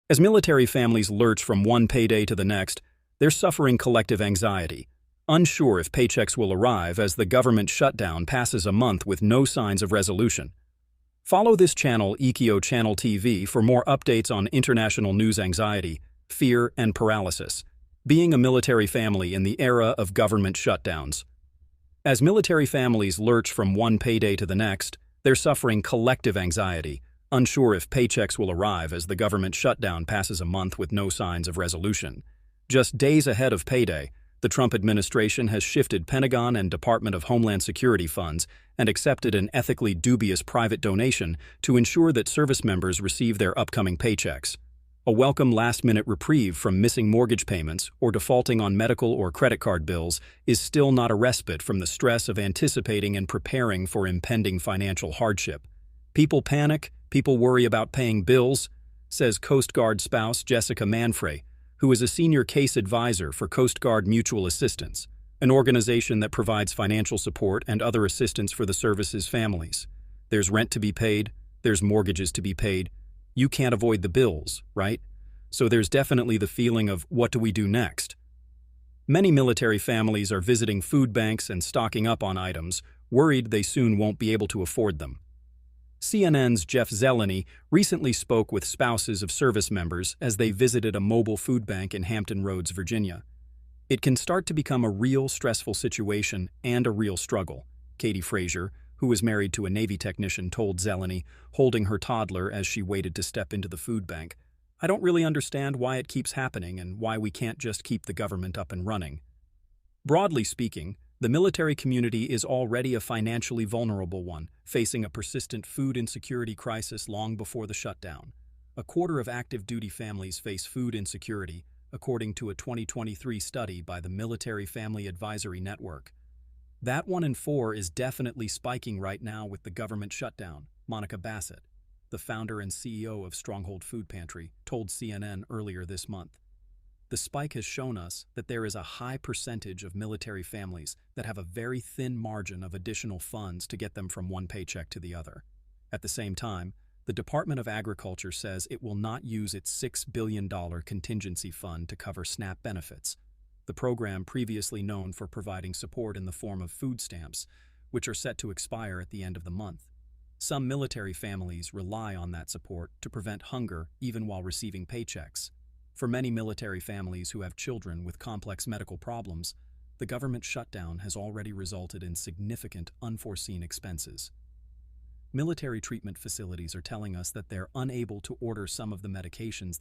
As military families lurch from one payday to the next, they're suffering collective anxiety, unsure if paychecks will arrive as the government shutdown passes a month with no signs of resolution. Follow this channel, EKO Channel TV, for more updates on international news anxiety, fear, and paralysis. Being a military family in the era of government shutdowns. As military families lurch from one payday to the next, they're suffering collective anxiety, unsure if paychecks will arrive as the government shutdown passes a month with no signs of resolution. Just days ahead of payday, the Trump administration has shifted Pentagon and Department of Homeland Security funds and accepted an ethically dubious private donation to ensure that service members receive their upcoming paychecks. A welcome last-minute reprieve from missing mortgage payments or defaulting on medical or credit card bills is still not a respite from the stress of anticipating and preparing for impending financial hardship. People panic, people worry about paying bills, says Coast Guard spouse Jessica Manfre, who is a senior case advisor for Coast Guard Mutual Assistance, an organization that provides financial support and other assistance for the service's families. There's rent to be paid, there's mortgages to be paid. You can't avoid the bills, right? So there's definitely the feeling of, what do we do next? Many military families are visiting food banks and stocking up on items, worried they soon won't be able to afford them. CNN's Jeff Zeleny recently spoke with spouses of service members as they visited a mobile food bank in Hampton Roads, Virginia. It can start to become a real stressful situation and a real struggle, Katie Frazier, who was married to a Navy technician, told Zeleny, holding her toddler as she waited to step into the food bank. "I don't really understand why it keeps happening and why we can't just keep the government up and running." Broadly speaking, the military community is already a financially vulnerable one, facing a persistent food insecurity crisis long before the shutdown. A quarter of active duty families face food insecurity, according to a 2023 study by the Military Family Advisory Network. That 1 in 4 is definitely spiking right now with the government shutdown, Monica Bassett, the founder and CEO of Stronghold Food Pantry, told CNN earlier this month. The spike has shown us that there is a high percentage of military families that have a very thin margin of additional funds to get them from one paycheck to the other. At the same time, the Department of Agriculture says it will not use its $6 billion contingency fund to cover SNAP benefits, the program previously known for providing support in the form of food stamps, which are set to expire at the end of the month. Some military families rely on that support to prevent hunger even while receiving paychecks. For many military families who have children with complex medical problems, the government shutdown has already resulted in significant unforeseen expenses. Military treatment facilities are telling us that they're unable to order some of the medications that